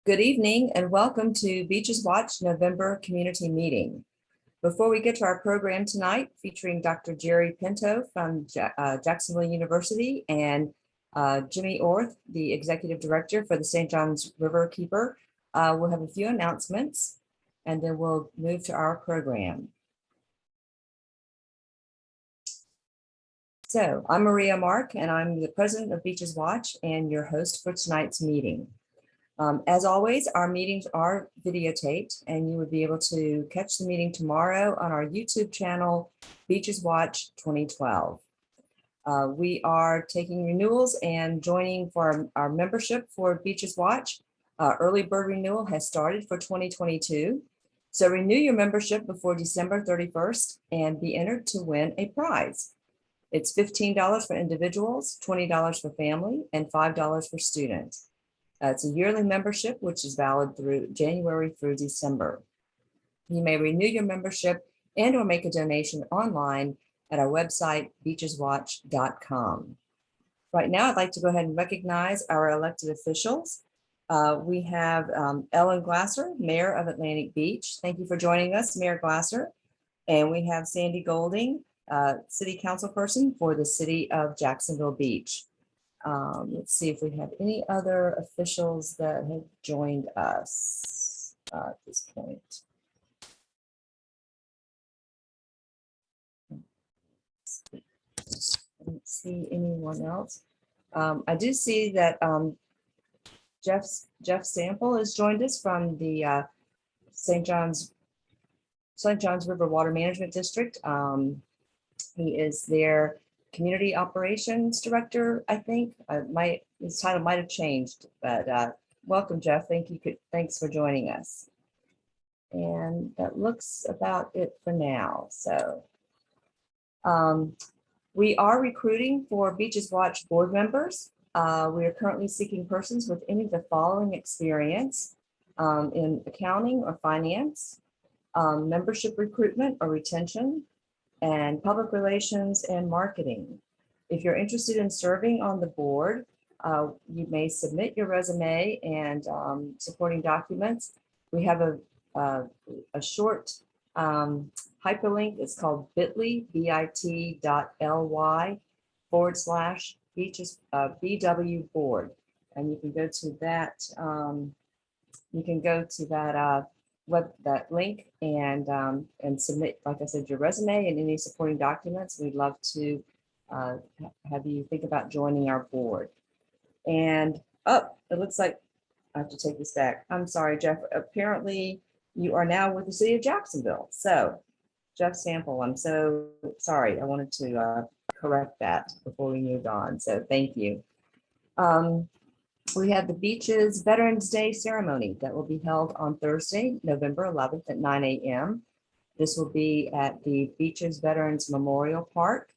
Good evening and welcome to Beaches Watch November Community Meeting. Before we get to our program tonight, featuring Dr. Gerry Pinto from Jacksonville University and Jimmy Orth, the Executive Director for the St. John's Riverkeeper, we'll have a few announcements and then we'll move to our program. So I'm Maria Mark and I'm the President of Beaches Watch and your host for tonight's meeting. As always, our meetings are videotaped and you would be able to catch the meeting tomorrow on our YouTube channel, Beaches Watch 2012. We are taking renewals and joining for our membership for Beaches Watch. Early bird renewal has started for 2022. So renew your membership before December 31st and be entered to win a prize. It's $15 for individuals, $20 for family, and $5 for students. It's a yearly membership, which is valid through January through December. You may renew your membership and or make a donation online at our website, beacheswatch.com. Right now, I'd like to go ahead and recognize our elected officials. We have Ellen Glasser, Mayor of Atlantic Beach. Thank you for joining us, Mayor Glasser. And we have Sandy Golding, City Council Person for the City of Jacksonville Beach. Let's see if we have any other officials that have joined us at this point. I don't see anyone else. I do see that Jeff Sample has joined us from the St. John's River Water Management District. He is their Community Operations Director, I think. His title might have changed, but welcome, Jeff. Thanks for joining us. And that looks about it for now. So we are recruiting for Beaches Watch board members. We are currently seeking persons with any of the following experience in accounting or finance, membership recruitment or retention, and public relations and marketing. If you're interested in serving on the board, you may submit your resume and supporting documents. We have a short hyperlink. It's called bit.ly/beaches BW board, and you can go to that. That link and submit, like I said, your resume and any supporting documents. We'd love to have you think about joining our board. And it looks like I have to take this back. I'm sorry, Jeff. Apparently, you are now with the City of Jacksonville. So, Jeff Sample, I'm so sorry. I wanted to correct that before we moved on. So, thank you. We have the Beaches Veterans Day ceremony that will be held on Thursday, November 11th at 9 a.m. This will be at the Beaches Veterans Memorial Park,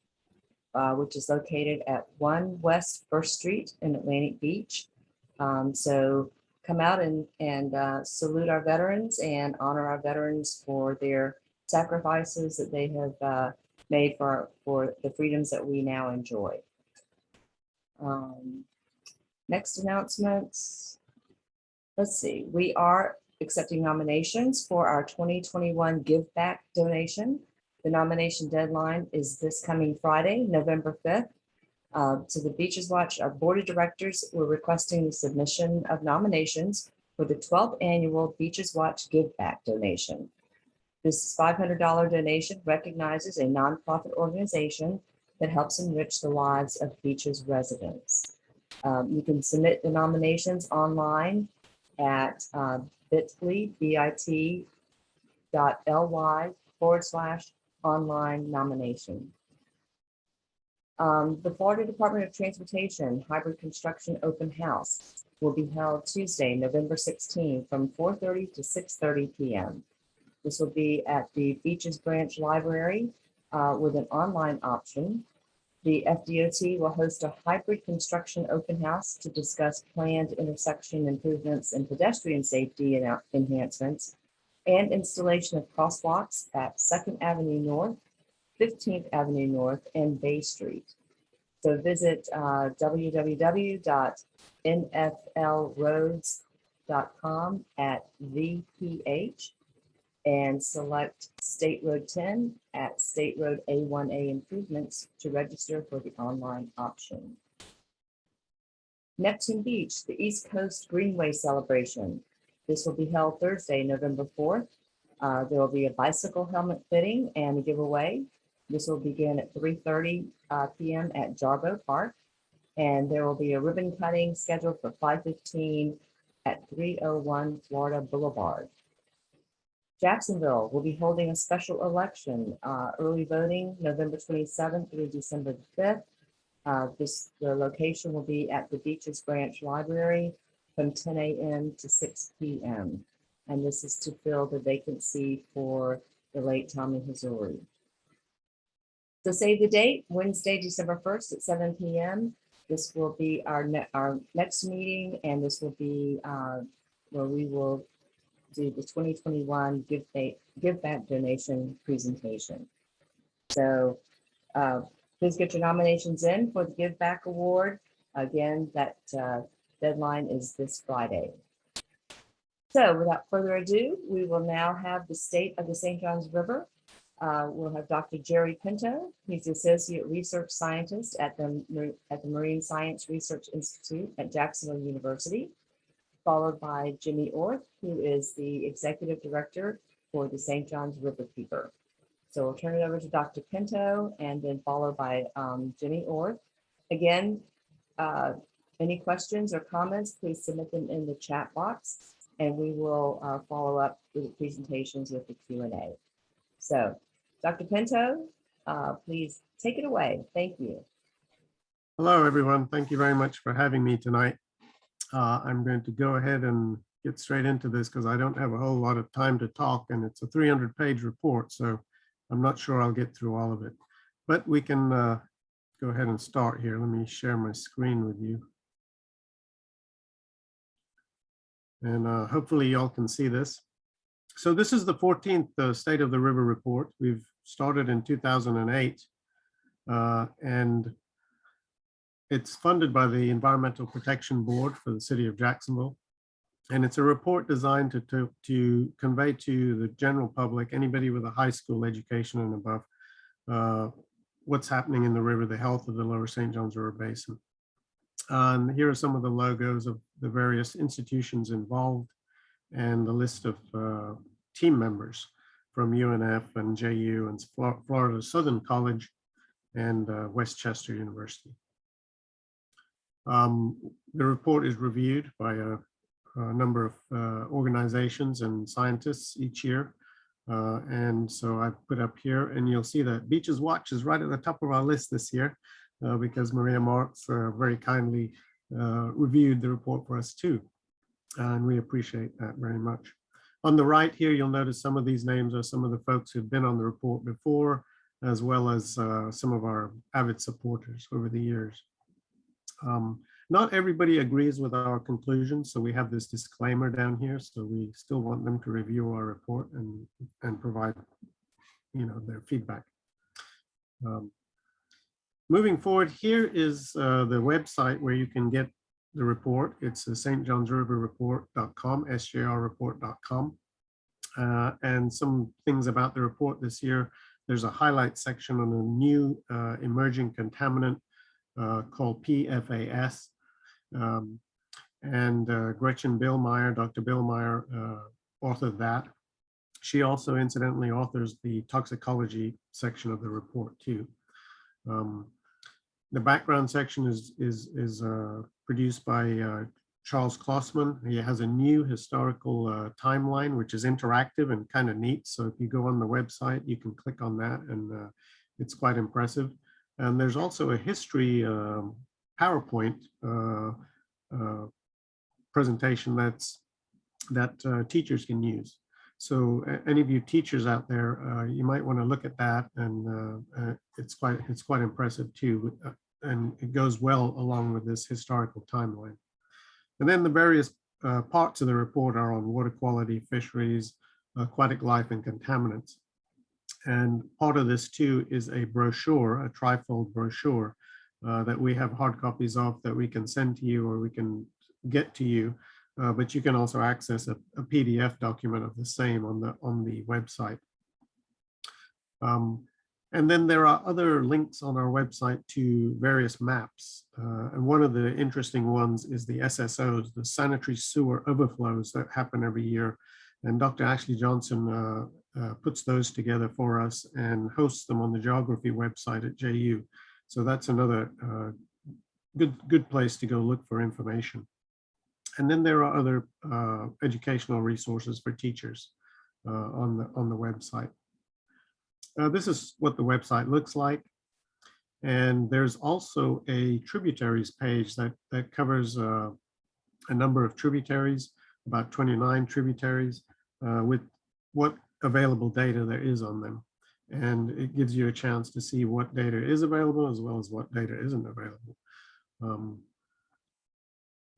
which is located at 1 West 1st Street in Atlantic Beach. So come out and salute our veterans and honor our veterans for their sacrifices that they have made for the freedoms that we now enjoy. Next announcements. Let's see, we are accepting nominations for our 2021 Give Back donation. The nomination deadline is this coming Friday, November 5th. To the Beaches Watch, our board of directors, we're requesting the submission of nominations for the 12th annual Beaches Watch Give Back donation. This $500 donation recognizes a nonprofit organization that helps enrich the lives of beaches residents. You can submit the nominations online at bit.ly/online nomination. The Florida Department of Transportation Hybrid Construction Open House will be held Tuesday, November 16 from 4:30 to 6:30 p.m. This will be at the Beaches Branch Library with an online option. The FDOT will host a hybrid construction open house to discuss planned intersection improvements and pedestrian safety enhancements and installation of crosswalks at 2nd Avenue North, 15th Avenue North, and Bay Street. So visit www.nflroads.com riverkeeper.com@VPH and select State Road 10 at State Road A1A Improvements to register for the online option. Neptune Beach, the East Coast Greenway celebration. This will be held Thursday, November 4th. There will be a bicycle helmet fitting and a giveaway. This will begin at 3:30 p.m. at Jarboe Park. And there will be a ribbon cutting scheduled for 5:15 at 301 Florida Boulevard. Jacksonville will be holding a special election, early voting November 27th through December 5th. The location will be at the Beaches Branch Library from 10 a.m. to 6 p.m. And this is to fill the vacancy for the late Tommy Hazouri. So save the date, Wednesday, December 1st at 7 p.m. This will be our next meeting, and this will be where we will do the 2021 Give Back donation presentation. So please get your nominations in for the Give Back Award. Again, that deadline is this Friday. So without further ado, we will now have the state of the St. Johns River. We'll have Dr. Gerry Pinto. He's the Associate Research Scientist at the Marine Science Research Institute at Jacksonville University, followed by Jimmy Orth, who is the Executive Director for the St. Johns Riverkeeper. So we'll turn it over to Dr. Pinto and then followed by Jimmy Orth. Again, any questions or comments, please submit them in the chat box, and we will follow up with the presentations with the Q&A. So, Dr. Pinto, please take it away. Thank you. Hello, everyone. Thank you very much for having me tonight. I'm going to go ahead and get straight into this because I don't have a whole lot of time to talk, and it's a 300-page report, so I'm not sure I'll get through all of it. But we can go ahead and start here. Let me share my screen with you. And hopefully y'all can see this. So this is the 14th State of the River report. We've started in 2008, and it's funded by the Environmental Protection Board for the city of Jacksonville. And it's a report designed to convey to the general public, anybody with a high school education and above, what's happening in the river, the health of the lower St. Johns River Basin. And here are some of the logos of the various institutions involved and the list of team members from UNF and JU and Florida Southern College and Westchester University. The report is reviewed by a number of organizations and scientists each year. And so I've put up here, and you'll see that Beaches Watch is right at the top of our list this year because Maria Marks very kindly reviewed the report for us too. And we appreciate that very much. On the right here, you'll notice some of these names are some of the folks who've been on the report before, as well as some of our avid supporters over the years. Not everybody agrees with our conclusions, so we have this disclaimer down here. So we still want them to review our report and provide, their feedback. Moving forward, here is the website where you can get the report. It's stjohnsriverreport.com, sjrreport.com. And some things about the report this year. There's a highlight section on a new emerging contaminant called PFAS. And Gretchen Billmeyer, Dr. Billmeyer, authored that. She also incidentally authors the toxicology section of the report too. The background section is produced by Charles Klossman. He has a new historical timeline, which is interactive and kind of neat. So if you go on the website, you can click on that, and it's quite impressive. And there's also a history PowerPoint presentation that teachers can use. So any of you teachers out there, you might want to look at that, and it's quite impressive too, and it goes well along with this historical timeline. And then the various parts of the report are on water quality, fisheries, aquatic life, and contaminants. And part of this too is a brochure, a trifold brochure that we have hard copies of that we can send to you or we can get to you but you can also access a PDF document of the same on the website. And then there are other links on our website to various maps. And one of the interesting ones is the SSOs, the sanitary sewer overflows that happen every year. And Dr. Ashley Johnson puts those together for us and hosts them on the geography website at JU. So that's another good place to go look for information. And then there are other educational resources for teachers on the website. This is what the website looks like. And there's also a tributaries page that covers a number of tributaries, about 29 tributaries, with what available data there is on them. And it gives you a chance to see what data is available as well as what data isn't available.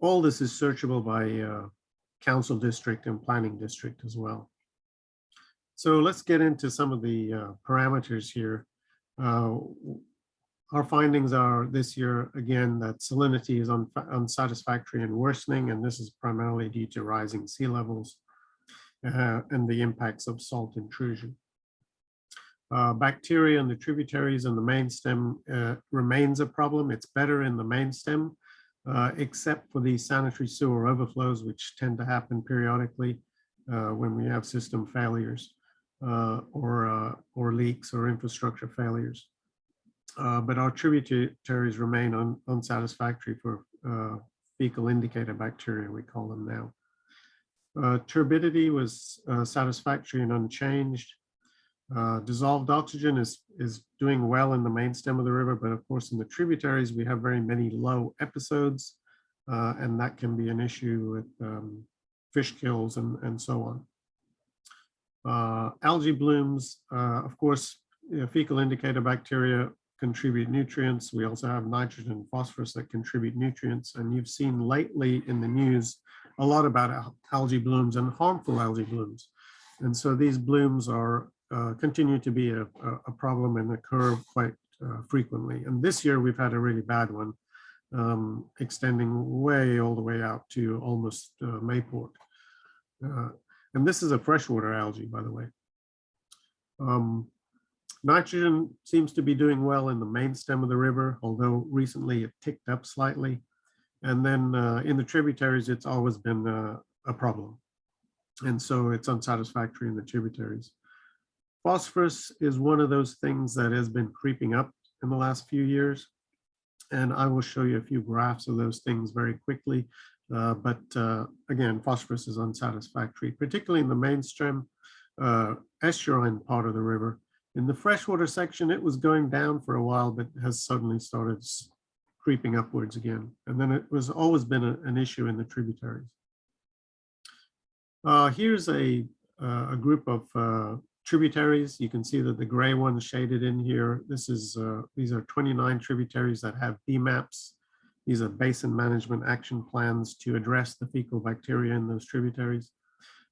All this is searchable by council district and planning district as well. So let's get into some of the parameters here. Our findings are this year, again, that salinity is unsatisfactory and worsening, and this is primarily due to rising sea levels and the impacts of salt intrusion. Bacteria in the tributaries and the main stem remains a problem. It's better in the main stem, except for the sanitary sewer overflows, which tend to happen periodically when we have system failures. Or leaks or infrastructure failures. But our tributaries remain unsatisfactory for fecal indicator bacteria, we call them now. Turbidity was satisfactory and unchanged. Dissolved oxygen is doing well in the main stem of the river, but of course in the tributaries we have very many low episodes, and that can be an issue with fish kills and so on. Algae blooms, of course, fecal indicator bacteria contribute nutrients. We also have nitrogen and phosphorus that contribute nutrients. And you've seen lately in the news a lot about algae blooms and harmful algae blooms. And so these blooms are continue to be a problem and occur quite frequently. And this year we've had a really bad one, extending way all the way out to almost Mayport. And this is a freshwater algae, by the way. Nitrogen seems to be doing well in the main stem of the river, although recently it ticked up slightly. And then in the tributaries, it's always been a problem. And so it's unsatisfactory in the tributaries. Phosphorus is one of those things that has been creeping up in the last few years. And I will show you a few graphs of those things very quickly. But again, phosphorus is unsatisfactory, particularly in the mainstream estuarine part of the river. In the freshwater section, it was going down for a while, but has suddenly started creeping upwards again. And then it was always been an issue in the tributaries. Here's a group of tributaries. You can see that the gray one shaded in here. These are 29 tributaries that have BMAPs. These are basin management action plans to address the fecal bacteria in those tributaries.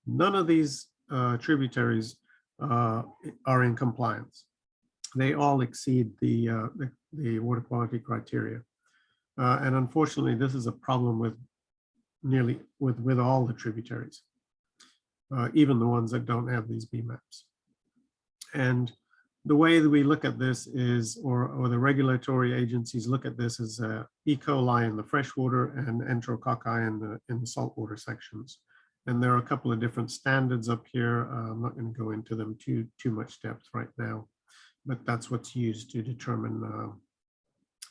None of these tributaries are in compliance. They all exceed the water quality criteria. And unfortunately, this is a problem with all the tributaries, even the ones that don't have these BMAPs. And the way that we look at this is, or the regulatory agencies look at this as E. coli in the freshwater and enterococci in the saltwater sections. And there are a couple of different standards up here. I'm not going to go into them too much depth right now, but that's what's used to determine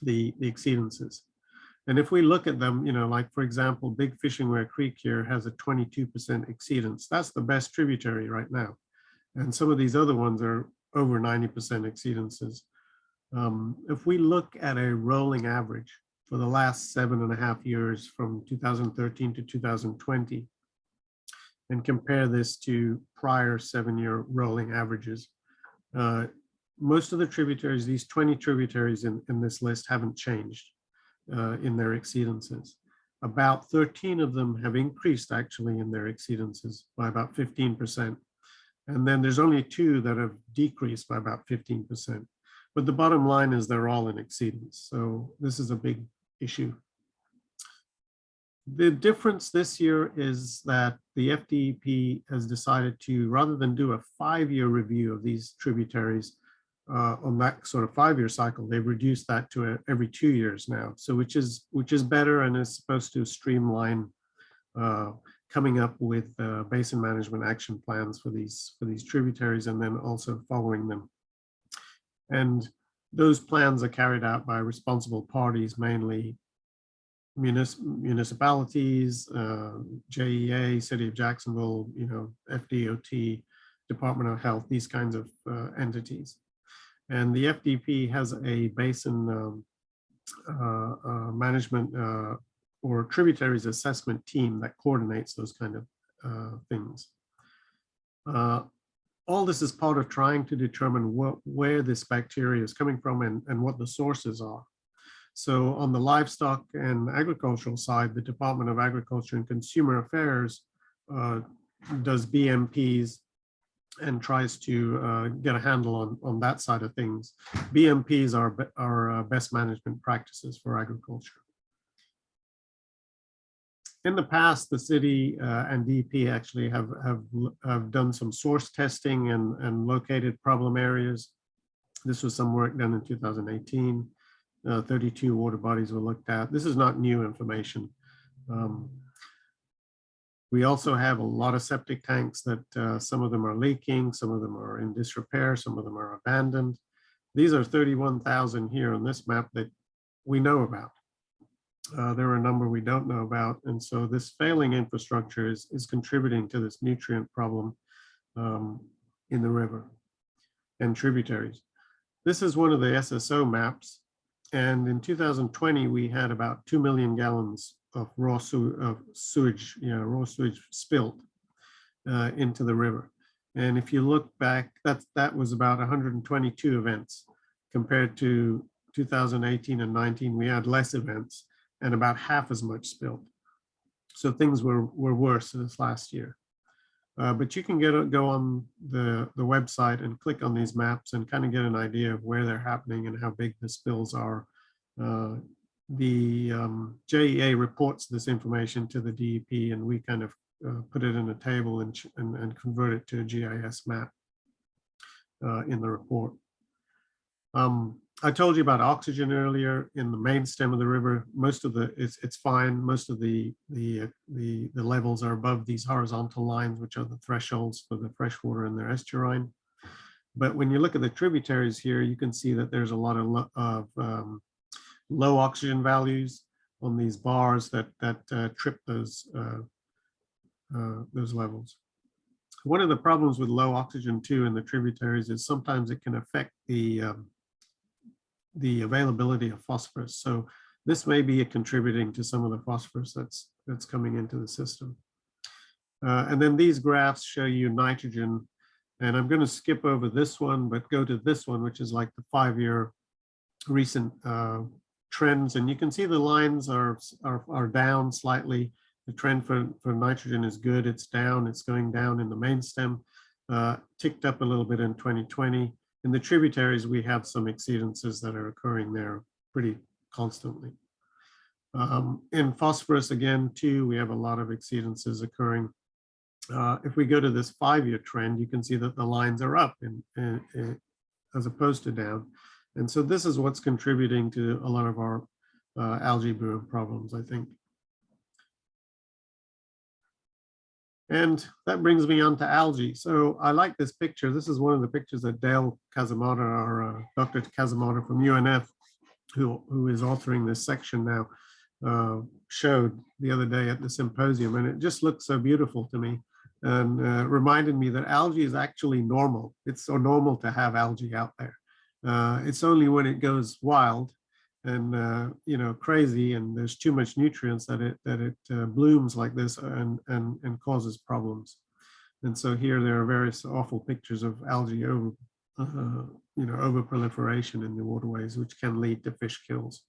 the exceedances. And if we look at them, like for example, Big Fishing Ware Creek here has a 22% exceedance. That's the best tributary right now. And some of these other ones are over 90% exceedances. If we look at a rolling average for the last 7.5 years from 2013 to 2020, and compare this to prior 7-year rolling averages, most of the tributaries, these 20 tributaries in this list haven't changed in their exceedances. About 13 of them have increased actually in their exceedances by about 15%. And then there's only 2 that have decreased by about 15%. But the bottom line is they're all in exceedance. So this is a big issue. The difference this year is that the FDEP has decided to, rather than do a 5-year review of these tributaries on that sort of 5-year cycle, they've reduced that to every 2 years now. So which is better, and is supposed to streamline coming up with basin management action plans for these tributaries, and then also following them. And those plans are carried out by responsible parties, mainly municipalities, JEA, City of Jacksonville, FDOT, Department of Health, these kinds of entities. And the FDP has a basin management or tributaries assessment team that coordinates those kind of things. All this is part of trying to determine where this bacteria is coming from and what the sources are. So on the livestock and agricultural side, the Department of Agriculture and Consumer Affairs does BMPs and tries to get a handle on that side of things. BMPs are best management practices for agriculture. In the past, the city and DEP actually have done some source testing and located problem areas. This was some work done in 2018. 32 water bodies were looked at. This is not new information. We also have a lot of septic tanks that some of them are leaking, some of them are in disrepair, some of them are abandoned. These are 31,000 here on this map that we know about. There are a number we don't know about. And so this failing infrastructure is contributing to this nutrient problem in the river and tributaries. This is one of the SSO maps. And in 2020, we had about 2 million gallons of raw sewage spilt into the river. And if you look back, that was about 122 events compared to 2018 and 19. We had less events and about half as much spilled. So things were worse this last year. But you can go on the website and click on these maps and kind of get an idea of where they're happening and how big the spills are. The JEA reports this information to the DEP, and we kind of put it in a table and convert it to a GIS map in the report. I told you about oxygen earlier in the main stem of the river. Most of it's fine. Most of the levels are above these horizontal lines, which are the thresholds for the freshwater in their estuarine. But when you look at the tributaries here, you can see that there's a lot of low oxygen values on these bars that trip those levels. One of the problems with low oxygen too in the tributaries is sometimes it can affect the availability of phosphorus. So this may be contributing to some of the phosphorus that's coming into the system. And then these graphs show you nitrogen. And I'm going to skip over this one, but go to this one, which is like the 5-year recent trends. And you can see the lines are down slightly. The trend for nitrogen is good. It's down. It's going down in the main stem. Ticked up a little bit in 2020. In the tributaries, we have some exceedances that are occurring there pretty constantly. In phosphorus, again, too, we have a lot of exceedances occurring. If we go to this 5-year trend, you can see that the lines are up as opposed to down. And so this is what's contributing to a lot of our algae bloom problems, I think. And that brings me on to algae. So I like this picture. This is one of the pictures that Dale Kazamata, or Dr. Kazamata from UNF, who is authoring this section now, showed the other day at the symposium. And it just looked so beautiful to me and reminded me that algae is actually normal. It's so normal to have algae out there. It's only when it goes wild and crazy, and there's too much nutrients that it blooms like this and causes problems. And so here there are various awful pictures of algae over proliferation in the waterways, which can lead to fish kills.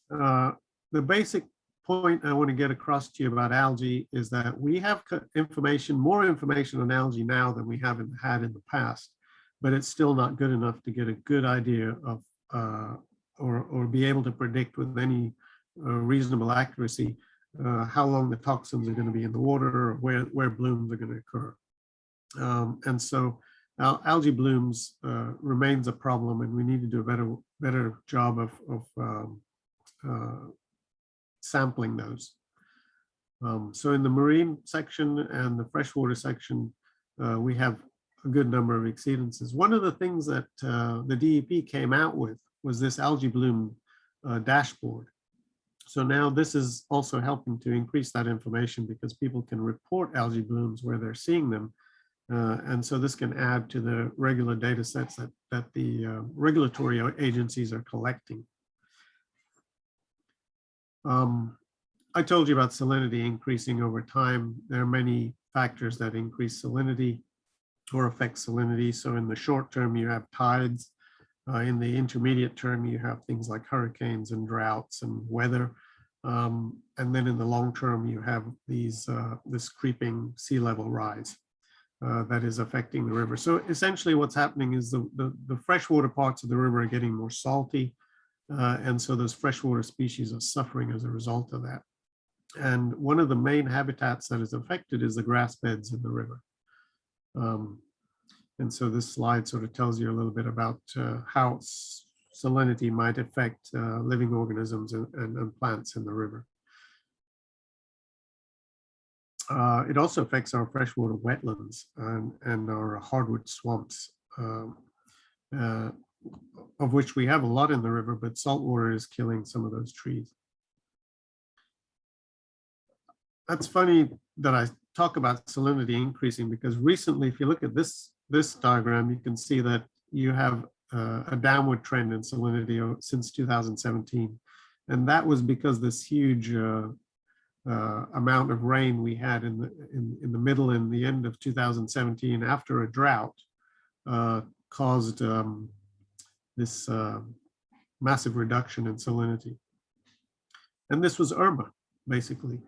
The basic point I want to get across to you about algae is that we have more information on algae now than we have had in the past. But it's still not good enough to get a good idea of or be able to predict with any reasonable accuracy how long the toxins are going to be in the water, or where blooms are going to occur. And so algae blooms remains a problem, and we need to do a better job of sampling those. So in the marine section and the freshwater section, we have a good number of exceedances. One of the things that the DEP came out with was this algae bloom dashboard. So now this is also helping to increase that information, because people can report algae blooms where they're seeing them. And so this can add to the regular data sets that the regulatory agencies are collecting. I told you about salinity increasing over time. There are many factors that increase salinity or affect salinity. So in the short term, you have tides. In the intermediate term, you have things like hurricanes and droughts and weather. And then in the long term, you have this creeping sea level rise that is affecting the river. So essentially what's happening is the freshwater parts of the river are getting more salty. And so those freshwater species are suffering as a result of that. And one of the main habitats that is affected is the grass beds in the river. And so this slide sort of tells you a little bit about how salinity might affect living organisms and plants in the river. It also affects our freshwater wetlands and our hardwood swamps, of which we have a lot in the river, but saltwater is killing some of those trees. That's funny that I talk about salinity increasing, because recently, if you look at this diagram, you can see that you have a downward trend in salinity since 2017. And that was because this huge amount of rain we had in the middle and the end of 2017 after a drought caused this massive reduction in salinity. And this was Irma, basically.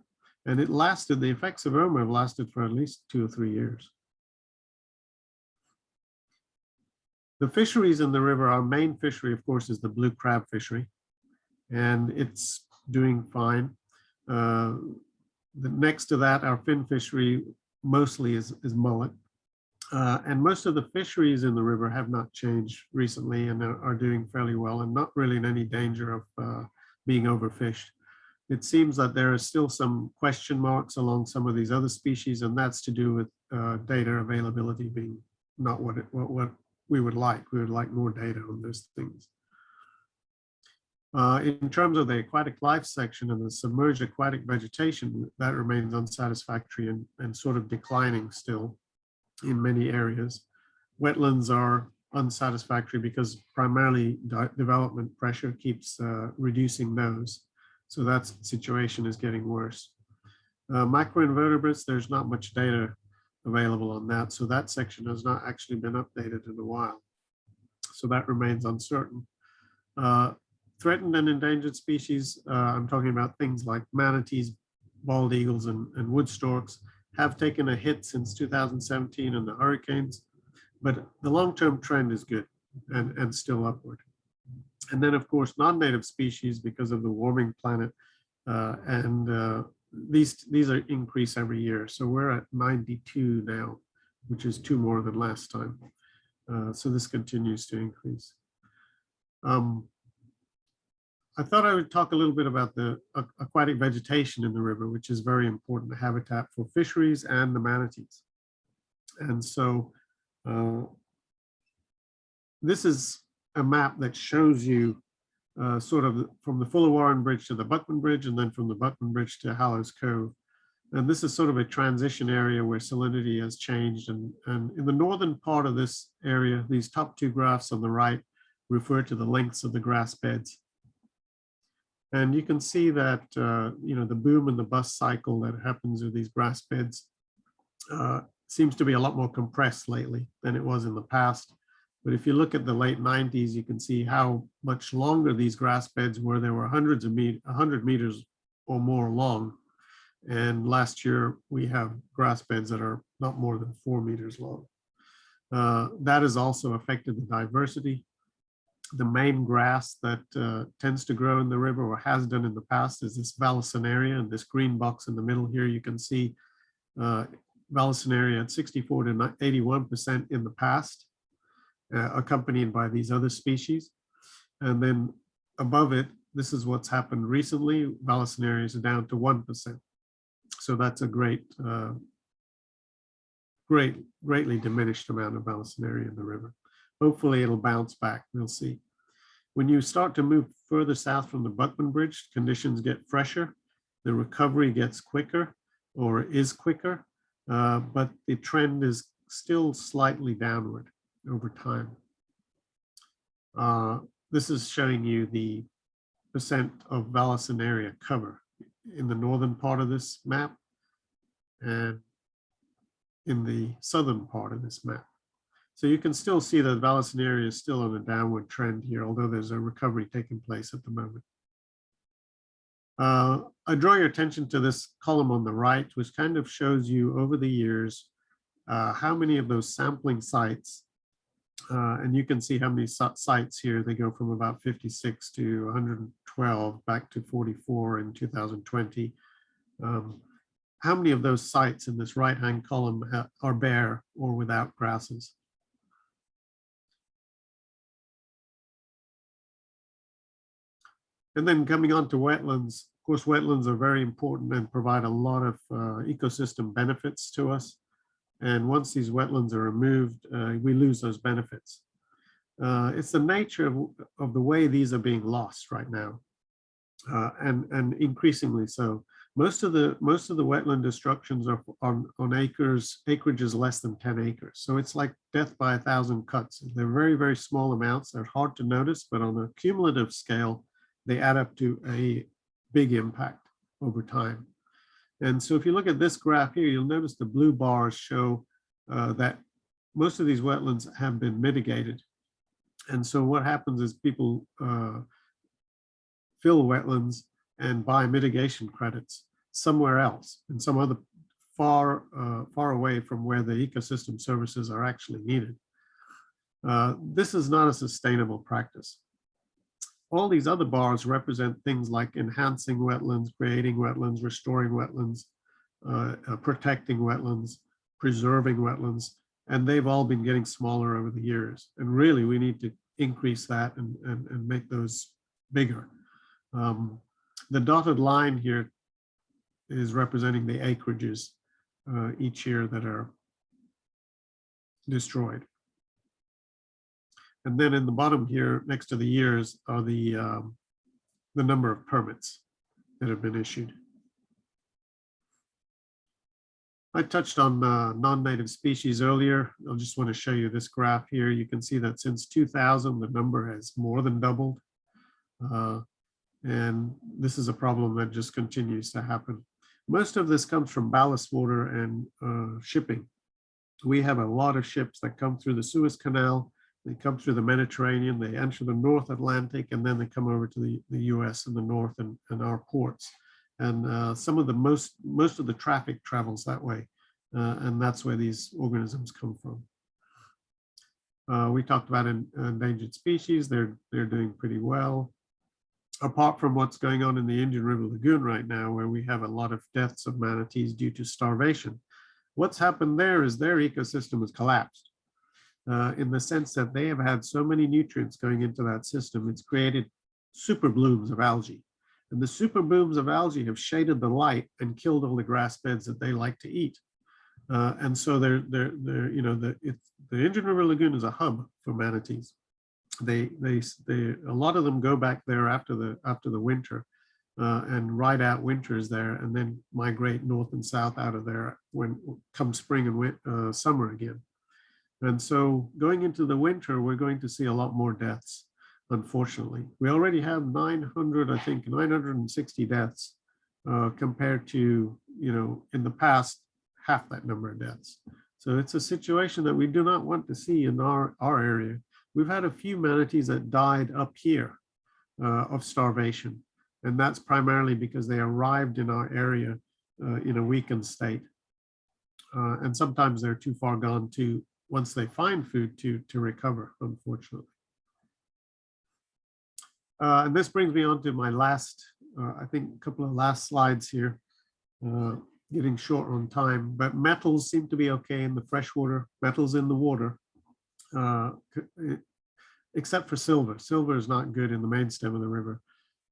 And it lasted, the effects of Irma have lasted for at least 2 or 3 years. The fisheries in the river, our main fishery, of course, is the blue crab fishery, and it's doing fine. Next to that, our fin fishery mostly is mullet. And most of the fisheries in the river have not changed recently and are doing fairly well and not really in any danger of being overfished. It seems that there are still some question marks along some of these other species, and that's to do with data availability being not what we would like. We would like more data on those things. In terms of the aquatic life section and the submerged aquatic vegetation, that remains unsatisfactory and sort of declining still in many areas. Wetlands are unsatisfactory because primarily development pressure keeps reducing those. So that situation is getting worse. Microinvertebrates, there's not much data available on that. So that section has not actually been updated in a while. So that remains uncertain. Threatened and endangered species, I'm talking about things like manatees, bald eagles, and wood storks, have taken a hit since 2017 and the hurricanes, but the long-term trend is good and still upward. And then, of course, non-native species, because of the warming planet, these are increase every year. So we're at 92 now, which is 2 more than last time. So this continues to increase. I thought I would talk a little bit about the aquatic vegetation in the river, which is very important habitat for fisheries and the manatees. And so this is a map that shows you sort of from the Fuller Warren Bridge to the Buckman Bridge, and then from the Buckman Bridge to Hallows Cove. And this is sort of a transition area where salinity has changed. And in the northern part of this area, these top 2 graphs on the right refer to the lengths of the grass beds. And you can see that, the boom and the bust cycle that happens with these grass beds seems to be a lot more compressed lately than it was in the past. But if you look at the late 90s, you can see how much longer these grass beds were. There were 100 meters or more long. And last year, we have grass beds that are not more than 4 meters long. That has also affected the diversity. The main grass that tends to grow in the river, or has done in the past, is this Vallisneria, and this green box in the middle here, you can see Vallisneria at 64 to 81% in the past, accompanied by these other species. And then above it, this is what's happened recently. Vallisneria is down to 1%. So that's a greatly diminished amount of Vallisneria in the river. Hopefully it'll bounce back, we'll see. When you start to move further south from the Buckman Bridge, conditions get fresher, the recovery gets quicker, or is quicker, but the trend is still slightly downward over time. This is showing you the percent of Vallisneria cover in the northern part of this map and in the southern part of this map. So you can still see that Vallisneria is still on a downward trend here, although there's a recovery taking place at the moment. I draw your attention to this column on the right, which kind of shows you over the years how many of those sampling sites, and you can see how many sites here. They go from about 56 to 112 back to 44 in 2020. How many of those sites in this right-hand column are bare or without grasses? And then coming on to wetlands, of course, wetlands are very important and provide a lot of ecosystem benefits to us. And once these wetlands are removed, we lose those benefits. It's the nature of the way these are being lost right now, and increasingly so. Most of the wetland destructions are on acreages less than 10 acres. So it's like death by 1,000 cuts. They're very, very small amounts. They're hard to notice, but on a cumulative scale, they add up to a big impact over time. And so if you look at this graph here, you'll notice the blue bars show that most of these wetlands have been mitigated. And so what happens is people fill wetlands and buy mitigation credits somewhere else, in some other far away from where the ecosystem services are actually needed. This is not a sustainable practice. All these other bars represent things like enhancing wetlands, creating wetlands, restoring wetlands, protecting wetlands, preserving wetlands, and they've all been getting smaller over the years. And really, we need to increase that and make those bigger. The dotted line here is representing the acreages each year that are destroyed. And then in the bottom here, next to the years, are the number of permits that have been issued. I touched on non-native species earlier. I just want to show you this graph here. You can see that since 2000, the number has more than doubled. And this is a problem that just continues to happen. Most of this comes from ballast water and shipping. We have a lot of ships that come through the Suez Canal. They come through the Mediterranean, they enter the North Atlantic, and then they come over to the US in the north and our ports. And most of the traffic travels that way. And that's where these organisms come from. We talked about endangered species. They're doing pretty well. Apart from what's going on in the Indian River Lagoon right now, where we have a lot of deaths of manatees due to starvation. What's happened there is their ecosystem has collapsed. In the sense that they have had so many nutrients going into that system, it's created super blooms of algae. And the super blooms of algae have shaded the light and killed all the grass beds that they like to eat. And so the Indian River Lagoon is a hub for manatees. A lot of them go back there after the winter and ride out winters there, and then migrate north and south out of there when come spring and summer again. And so going into the winter, we're going to see a lot more deaths, unfortunately. We already have 960 deaths compared to, in the past, half that number of deaths. So it's a situation that we do not want to see in our area. We've had a few manatees that died up here of starvation. And that's primarily because they arrived in our area in a weakened state. And sometimes they're too far gone to, once they find food, to recover, unfortunately. And this brings me on to my last, I think, a couple of last slides here, getting short on time, but metals seem to be okay in the freshwater, metals in the water, except for silver. Silver is not good in the main stem of the river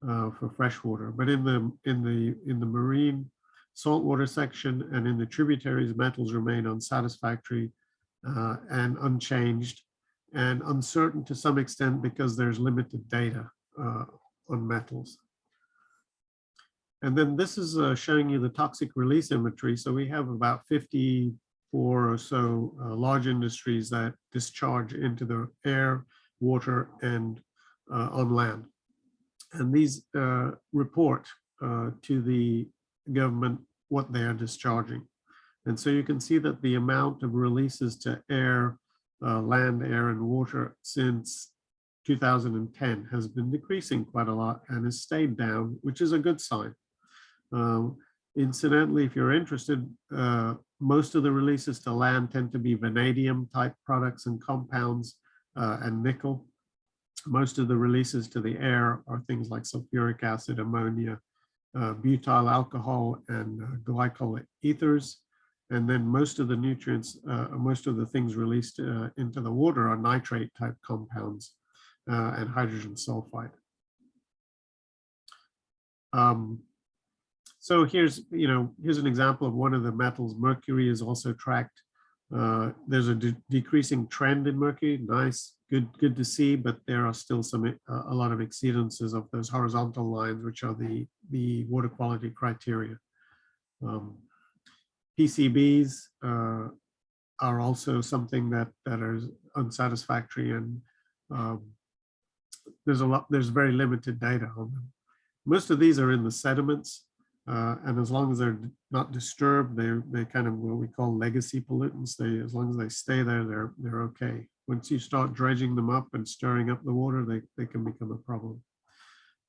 for freshwater, but in the marine saltwater section and in the tributaries, metals remain unsatisfactory and unchanged and uncertain to some extent because there's limited data on metals. And then this is showing you the toxic release inventory. So we have about 54 or so large industries that discharge into the air, water, and on land. And these report to the government what they are discharging. And so you can see that the amount of releases to air, land, air, and water since 2010 has been decreasing quite a lot and has stayed down, which is a good sign. Incidentally, if you're interested, most of the releases to land tend to be vanadium type products and compounds and nickel. Most of the releases to the air are things like sulfuric acid, ammonia, butyl alcohol, and glycol ethers. And then most of the nutrients, most of the things released into the water are nitrate type compounds and hydrogen sulfide. So here's an example of one of the metals. Mercury is also tracked. There's a decreasing trend in mercury. Nice, good to see, but there are still a lot of exceedances of those horizontal lines, which are the water quality criteria. Pcbs are also something that are unsatisfactory, and there's very limited data on them. Most of these are in the sediments, and as long as they're not disturbed, they're kind of what we call legacy pollutants. As long as they stay there, they're okay. Once you start dredging them up and stirring up the water, they can become a problem.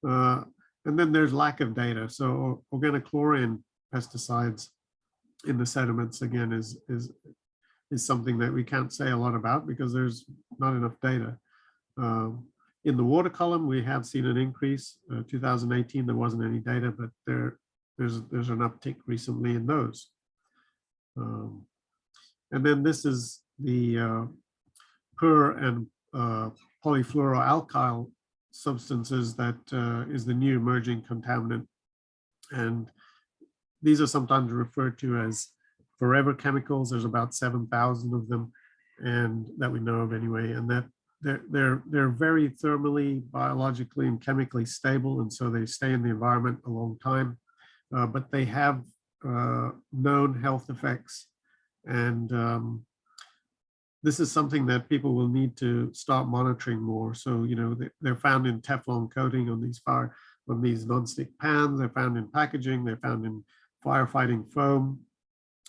And then there's lack of data. So organochlorine pesticides in the sediments, again, is something that we can't say a lot about because there's not enough data. In the water column, we have seen an increase. 2018, there wasn't any data, but there's an uptick recently in those. And then this is the per and polyfluoroalkyl substances that is the new emerging contaminant. And these are sometimes referred to as forever chemicals. There's about 7,000 of them, and that we know of anyway, and that they're very thermally, biologically, and chemically stable, and so they stay in the environment a long time, but they have known health effects, and this is something that people will need to start monitoring more. So, they're found in Teflon coating on these nonstick pans. They're found in packaging. They're found in firefighting foam.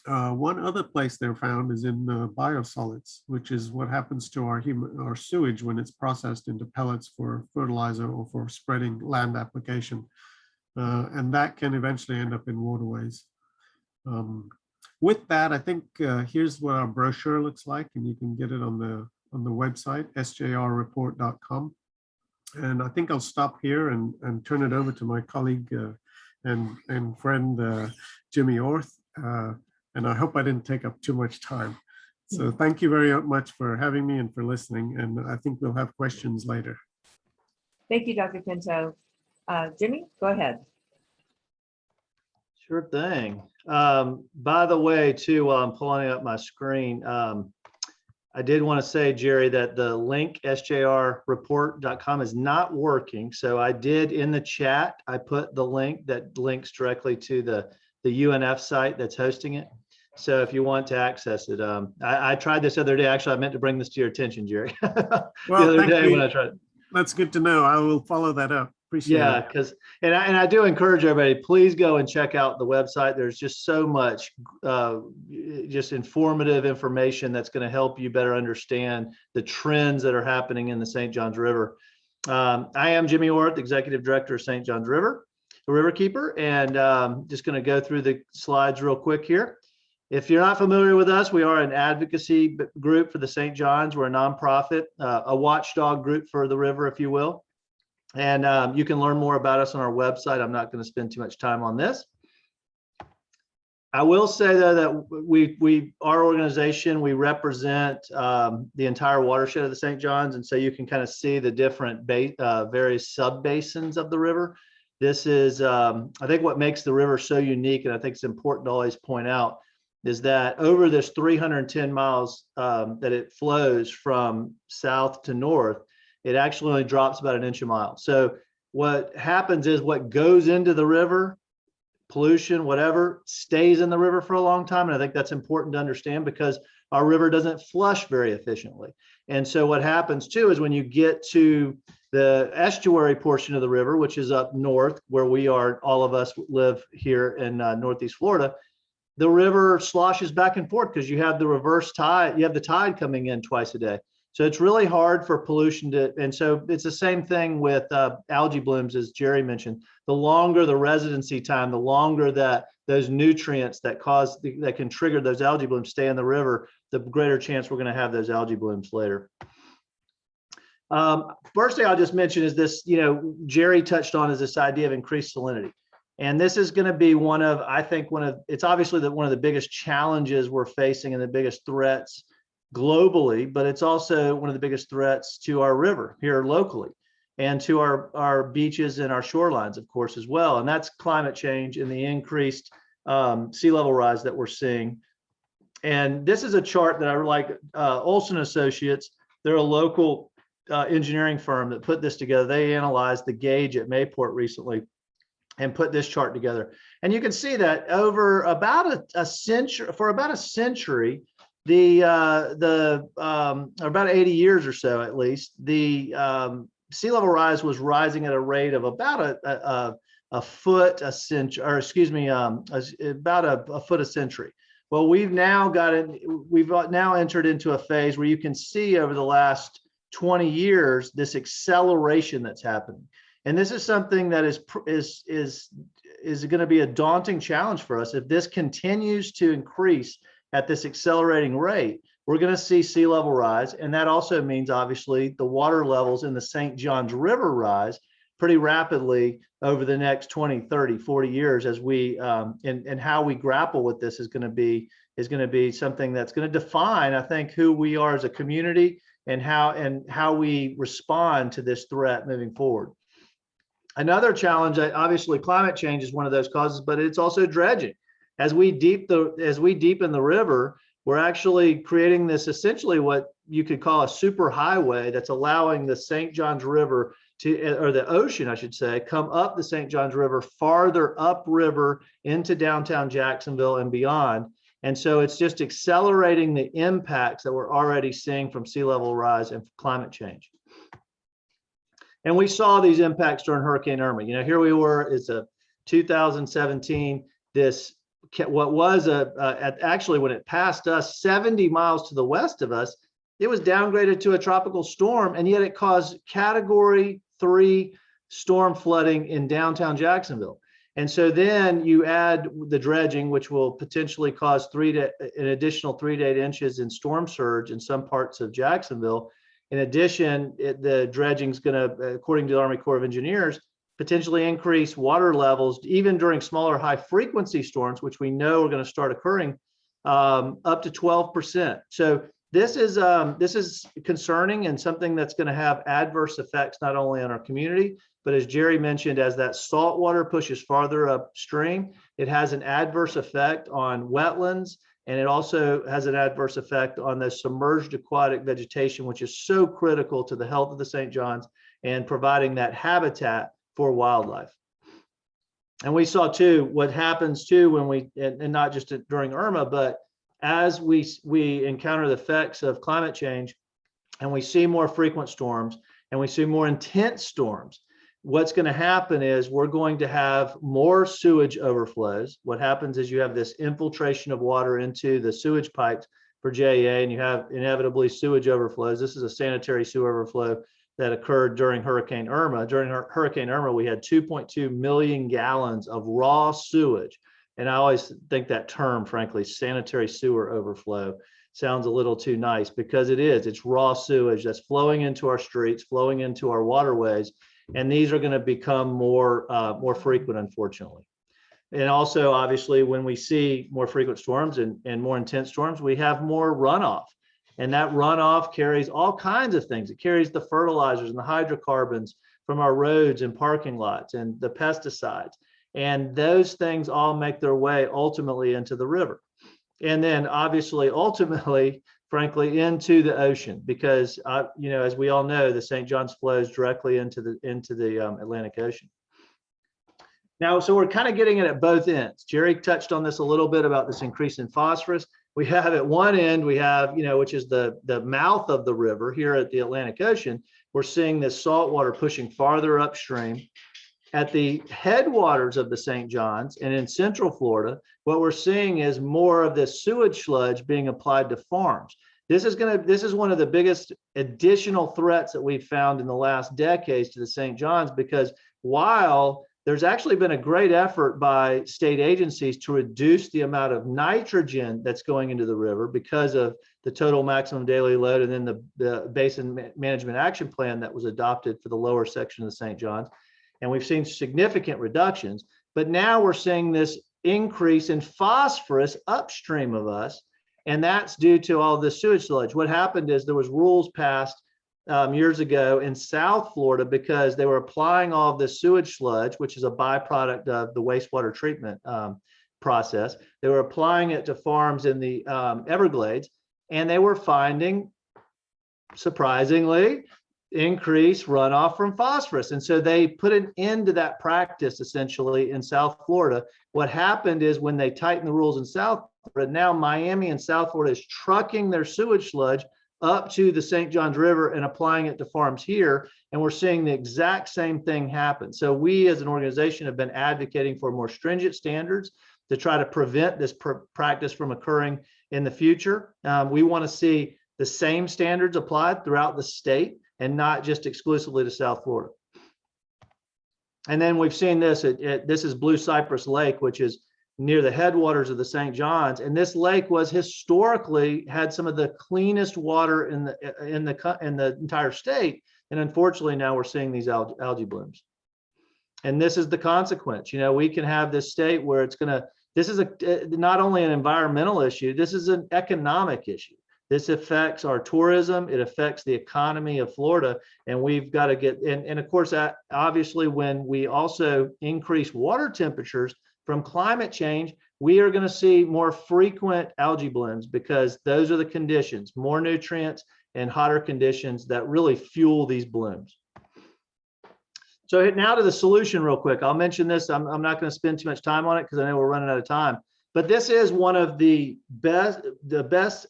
One other place they're found is in biosolids, which is what happens to our sewage when it's processed into pellets for fertilizer or for spreading land application. And that can eventually end up in waterways. With that, I think here's what our brochure looks like, and you can get it on the website, sjrreport.com. And I think I'll stop here and turn it over to my colleague and friend, Jimmy Orth. And I hope I didn't take up too much time. So thank you very much for having me and for listening. And I think we'll have questions later. Thank you, Dr. Pinto. Jimmy, go ahead. Sure thing. By the way, too, while I'm pulling up my screen, I did want to say, Gerry, that the link sjrreport.com is not working. So I did in the chat, I put the link that links directly to the UNF site that's hosting it. So if you want to access it, I tried this other day. Actually, I meant to bring this to your attention, Gerry. Well, the other day when I tried. That's good to know. I will follow that up. Appreciate it. Because I do encourage everybody, please go and check out the website. There's just so much just informative information that's going to help you better understand the trends that are happening in the St. Johns River. I am Jimmy Orth, Executive Director of St. Johns River, the Riverkeeper, and just going to go through the slides real quick here. If you're not familiar with us, we are an advocacy group for the St. Johns. We're a nonprofit, a watchdog group for the river, if you will. And you can learn more about us on our website. I'm not going to spend too much time on this. I will say though that our organization, we represent the entire watershed of the St. Johns, and so you can kind of see the different various sub-basins of the river. This is, I think, what makes the river so unique, and I think it's important to always point out, is that over this 310 miles that it flows from south to north, it actually only drops about an inch a mile. So what happens is what goes into the river, pollution, whatever, stays in the river for a long time. And I think that's important to understand because our river doesn't flush very efficiently. And so what happens too is when you get to the estuary portion of the river, which is up north where we are, all of us live here in Northeast Florida, the river sloshes back and forth because you have the reverse tide, you have the tide coming in twice a day. So it's really hard for pollution to, and so it's the same thing with algae blooms, as Gerry mentioned. The longer the residency time, the longer that those nutrients that can trigger those algae blooms stay in the river, the greater chance we're going to have those algae blooms later. First thing I'll just mention is this, Gerry touched on, is this idea of increased salinity. And this is going to be it's obviously one of the biggest challenges we're facing and the biggest threats globally, but it's also one of the biggest threats to our river here locally and to our beaches and our shorelines, of course, as well. And that's climate change and the increased sea level rise that we're seeing. And this is a chart that I like. Olson Associates, they're a local engineering firm that put this together. They analyzed the gauge at Mayport recently and put this chart together. And you can see that over about a century, about 80 years or so, at least, the sea level rise was rising at a rate of about a foot a century, or excuse me, about a foot a century. Well, we've now entered into a phase where you can see over the last 20 years this acceleration that's happening, and this is something that is going to be a daunting challenge for us. If this continues to increase at this accelerating rate, we're going to see sea level rise. And that also means, obviously, the water levels in the St. Johns River rise pretty rapidly over the next 20, 30, 40 years as we, and how we grapple with this is going to be something that's going to define, I think, who we are as a community and how we respond to this threat moving forward. Another challenge, obviously, climate change is one of those causes, but it's also dredging. As we deepen the river, we're actually creating this, essentially what you could call a super highway that's allowing the St. Johns River or the ocean, I should say, come up the St. Johns River farther upriver into downtown Jacksonville and beyond. And so it's just accelerating the impacts that we're already seeing from sea level rise and climate change. And we saw these impacts during Hurricane Irma. Here we were, it's a 2017, what was actually, when it passed us 70 miles to the west of us, it was downgraded to a tropical storm, and yet it caused Category 3 storm flooding in downtown Jacksonville. And so then you add the dredging, which will potentially cause an additional 3 to 8 inches in storm surge in some parts of Jacksonville. In addition, the dredging is going to, according to the Army Corps of Engineers, potentially increase water levels even during smaller high frequency storms, which we know are going to start occurring, up to 12%. So this is concerning and something that's going to have adverse effects not only on our community, but as Gerry mentioned, as that salt water pushes farther upstream, it has an adverse effect on wetlands, and it also has an adverse effect on the submerged aquatic vegetation, which is so critical to the health of the St. Johns and providing that habitat for wildlife. And we saw too what happens too when and not just during Irma, but as we encounter the effects of climate change and we see more frequent storms and we see more intense storms, what's going to happen is we're going to have more sewage overflows. What happens is you have this infiltration of water into the sewage pipes for JEA, and you have inevitably sewage overflows. This is a sanitary sewer overflow that occurred during Hurricane Irma. During Hurricane Irma, we had 2.2 million gallons of raw sewage. And I always think that term, frankly, sanitary sewer overflow, sounds a little too nice, because it's raw sewage that's flowing into our streets, flowing into our waterways. And these are going to become more frequent, unfortunately. And also, obviously, when we see more frequent storms and more intense storms, we have more runoff. And that runoff carries all kinds of things. It carries the fertilizers and the hydrocarbons from our roads and parking lots and the pesticides. And those things all make their way ultimately into the river. And then obviously, ultimately, frankly, into the ocean, because, as we all know, the St. Johns flows directly into the Atlantic Ocean. Now, so we're kind of getting it at both ends. Gerry touched on this a little bit about this increase in phosphorus. We have at one end, we have, which is the mouth of the river here at the Atlantic Ocean. We're seeing this salt water pushing farther upstream. At the headwaters of the St. Johns and in central Florida, what we're seeing is more of this sewage sludge being applied to farms. This is one of the biggest additional threats that we've found in the last decades to the St. Johns, because while there's actually been a great effort by state agencies to reduce the amount of nitrogen that's going into the river because of the total maximum daily load and then the basin management action plan that was adopted for the lower section of the St. Johns. And we've seen significant reductions, but now we're seeing this increase in phosphorus upstream of us. And that's due to all this sewage sludge. What happened is there was rules passed years ago in South Florida because they were applying all of this sewage sludge, which is a byproduct of the wastewater treatment process. They were applying it to farms in the Everglades, and they were finding, surprisingly, increased runoff from phosphorus. And so they put an end to that practice essentially in South Florida. What happened is when they tightened the rules in South Florida, now Miami and South Florida is trucking their sewage sludge up to the St. Johns River and applying it to farms here. And we're seeing the exact same thing happen. So we as an organization have been advocating for more stringent standards to try to prevent this practice from occurring in the future. We want to see the same standards applied throughout the state and not just exclusively to South Florida. And then we've seen this, this is Blue Cypress Lake, which is near the headwaters of the St. Johns. And this lake was historically had some of the cleanest water in the entire state. And unfortunately, now we're seeing these algae blooms. And this is the consequence. We can have this state where this is not only an environmental issue, this is an economic issue. This affects our tourism. It affects the economy of Florida. And we've got to get, and of course, obviously, when we also increase water temperatures from climate change, we are going to see more frequent algae blooms because those are the conditions, more nutrients and hotter conditions that really fuel these blooms. So now to the solution real quick. I'll mention this. I'm not going to spend too much time on it because I know we're running out of time. But this is one of the best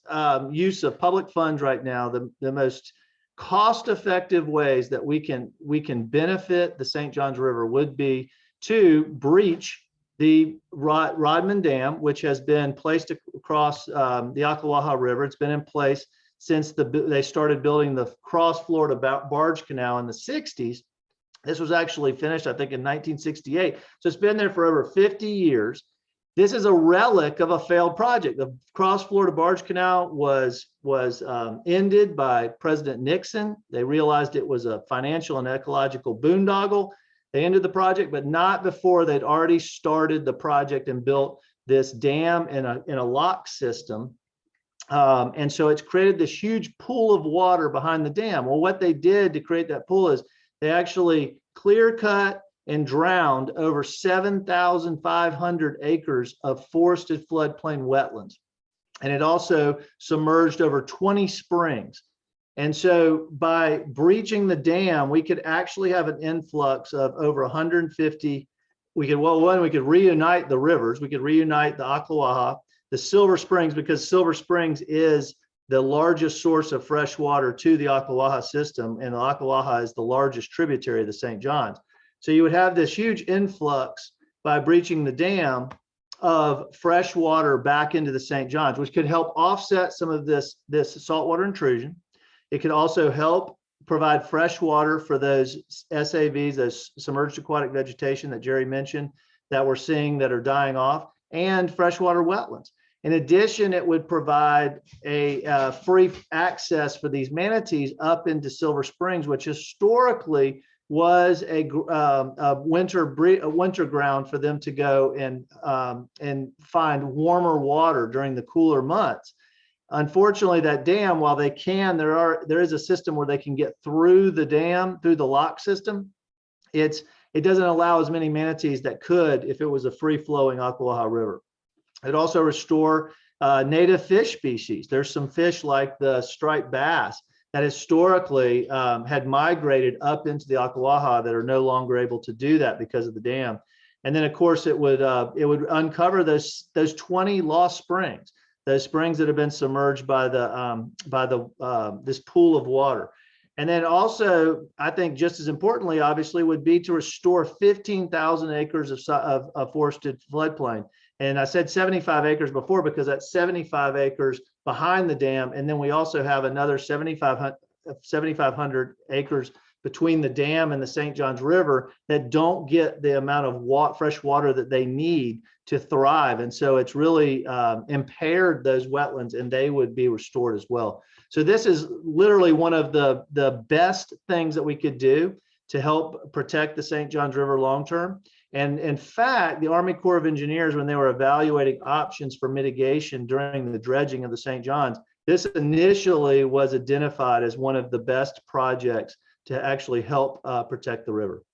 use of public funds right now. The most cost-effective ways that we can benefit the St. Johns River would be to breach the Rodman Dam, which has been placed across the Ocklawaha River. It's been in place since they started building the Cross Florida Barge Canal in the 60s. This was actually finished, I think, in 1968. So it's been there for over 50 years. This is a relic of a failed project. The Cross Florida Barge Canal was ended by President Nixon. They realized it was a financial and ecological boondoggle. They ended the project, but not before they'd already started the project and built this dam in a lock system. And so it's created this huge pool of water behind the dam. Well, what they did to create that pool is they actually clear cut and drowned over 7,500 acres of forested floodplain wetlands. And it also submerged over 20 springs. And so by breaching the dam, we could actually have an influx of over 150. We could reunite the rivers. We could reunite the Ocklawaha, the Silver Springs, because Silver Springs is the largest source of fresh water to the Ocklawaha system. And the Ocklawaha is the largest tributary of the St. Johns. So you would have this huge influx by breaching the dam of fresh water back into the St. Johns, which could help offset some of this saltwater intrusion. It could also help provide fresh water for those SAVs, those submerged aquatic vegetation that Gerry mentioned that we're seeing that are dying off, and freshwater wetlands. In addition, it would provide a free access for these manatees up into Silver Springs, which historically was a winter ground for them to go and find warmer water during the cooler months. Unfortunately, that dam, while they can, there is a system where they can get through the dam, through the lock system. It doesn't allow as many manatees that could if it was a free-flowing Ocklawaha River. It also restore native fish species. There's some fish like the striped bass that historically had migrated up into the Ocklawaha that are no longer able to do that because of the dam. And then, of course, it would uncover those 20 lost springs. Those springs that have been submerged by this pool of water. And then also, I think just as importantly, obviously, would be to restore 15,000 acres of forested floodplain. And I said 75 acres before because that's 75 acres behind the dam. And then we also have another 7,500 acres between the dam and the St. Johns River that don't get the amount of fresh water that they need to thrive. And so it's really impaired those wetlands, and they would be restored as well. So this is literally one of the best things that we could do to help protect the St. Johns River long-term. And in fact, the Army Corps of Engineers, when they were evaluating options for mitigation during the dredging of the St. Johns, this initially was identified as one of the best projects to actually help protect the river.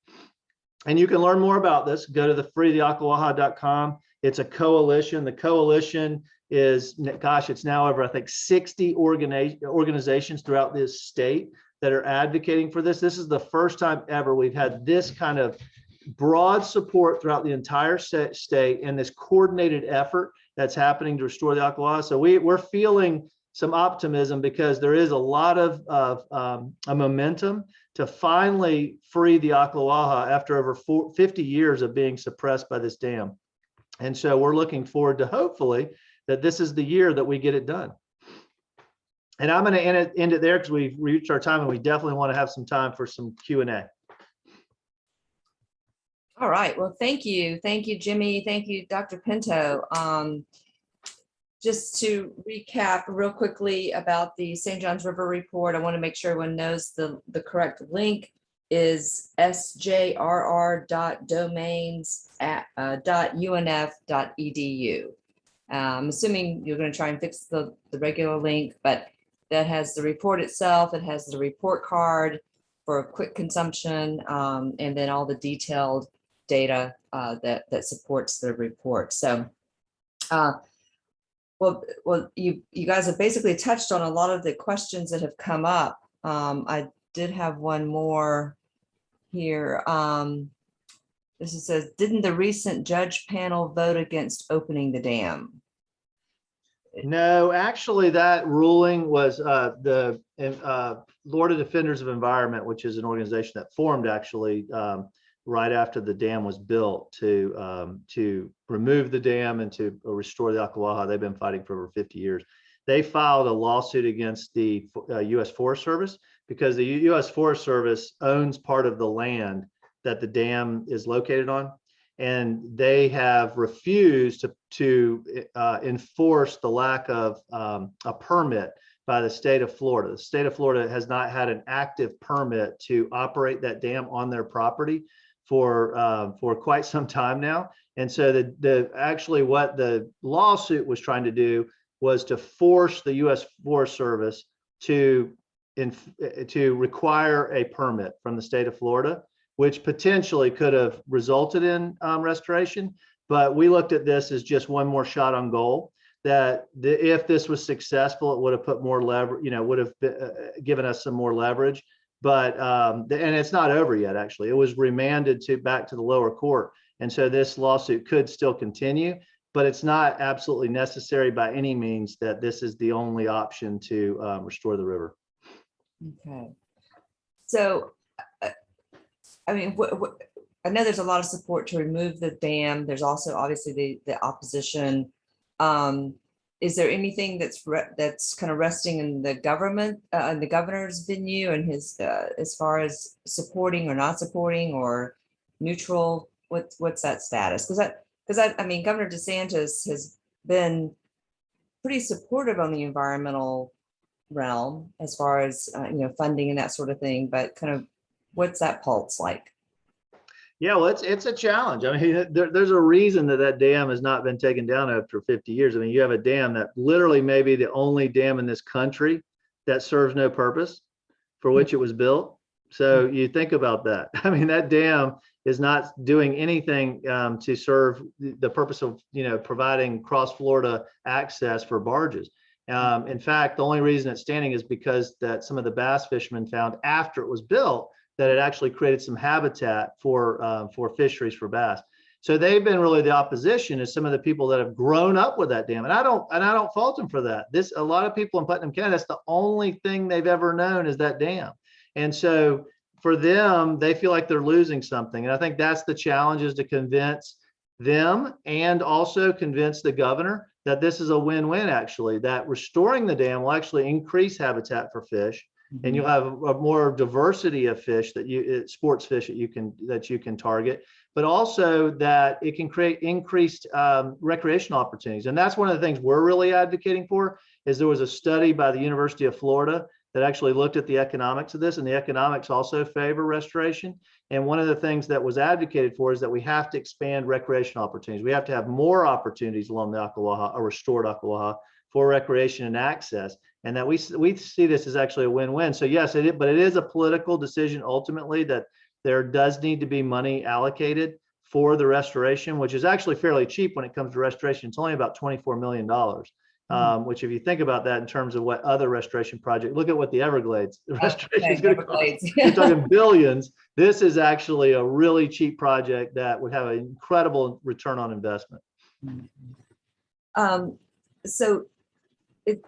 And you can learn more about this. Go to the freetheocklawaha.com. It's a coalition. The coalition is, gosh, it's now over, I think, 60 organizations throughout this state that are advocating for this. This is the first time ever we've had this kind of broad support throughout the entire state and this coordinated effort that's happening to restore the Ocklawaha. So we're feeling some optimism because there is a lot of a momentum to finally free the Ocklawaha after over 50 years of being suppressed by this dam. And so we're looking forward to hopefully that this is the year that we get it done. And I'm going to end it there because we've reached our time and we definitely want to have some time for some Q&A. All right. Well, thank you. Thank you, Jimmy. Thank you, Dr. Pinto. Just to recap real quickly about the St. Johns River report, I want to make sure everyone knows the correct link is sjrr.domains.unf.edu. I'm assuming you're going to try and fix the regular link, but that has the report itself. It has the report card for quick consumption, and then all the detailed data that supports the report. So, well, you guys have basically touched on a lot of the questions that have come up. I did have one more here. This says, didn't the recent judge panel vote against opening the dam? No, actually, that ruling was the Florida Defenders of Environment, which is an organization that formed actually right after the dam was built to remove the dam and to restore the Ocklawaha. They've been fighting for over 50 years. They filed a lawsuit against the U.S. Forest Service because the U.S. Forest Service owns part of the land that the dam is located on. And they have refused to enforce the lack of a permit by the state of Florida. The state of Florida has not had an active permit to operate that dam on their property for quite some time now. And so actually what the lawsuit was trying to do was to force the U.S. Forest Service to require a permit from the state of Florida, which potentially could have resulted in restoration. But we looked at this as just one more shot on goal, that if this was successful, it would have put more leverage, would have given us some more leverage. But, and it's not over yet, actually. It was remanded back to the lower court. And so this lawsuit could still continue, but it's not absolutely necessary by any means that this is the only option to restore the river. Okay. So, I mean, I know there's a lot of support to remove the dam. There's also obviously the opposition. Is there anything that's kind of resting in the government, in the governor's venue and his, as far as supporting or not supporting or neutral? What's that status? Because I mean, Governor DeSantis has been pretty supportive on the environmental realm as far as funding and that sort of thing, but kind of what's that pulse like? Yeah, well, it's a challenge. I mean, there's a reason that dam has not been taken down after 50 years. I mean, you have a dam that literally may be the only dam in this country that serves no purpose for which it was built. So you think about that. I mean, that dam is not doing anything to serve the purpose of, providing cross Florida access for barges. In fact, the only reason it's standing is because that some of the bass fishermen found after it was built that it actually created some habitat for fisheries for bass. So they've been really the opposition is some of the people that have grown up with that dam, and I don't fault them for that. A lot of people in Putnam County, that's the only thing they've ever known is that dam, and so for them, they feel like they're losing something. And I think that's the challenge, is to convince them and also convince the governor that this is a win-win, actually, that restoring the dam will actually increase habitat for fish. And you'll have a more diversity of fish sports fish that you can target, but also that it can create increased recreational opportunities. And that's one of the things we're really advocating for. Is there was a study by the University of Florida that actually looked at the economics of this, and the economics also favor restoration. And one of the things that was advocated for is that we have to expand recreational opportunities. We have to have more opportunities along the Ocklawaha, or restored Ocklawaha, for recreation and access. And that we see this as actually a win-win. So yes, but it is a political decision ultimately, that there does need to be money allocated for the restoration, which is actually fairly cheap when it comes to restoration. It's only about $24 million, which, if you think about that in terms of what other restoration projects, look at what the Everglades restoration is going to cost. You're talking billions. This is actually a really cheap project that would have an incredible return on investment. So the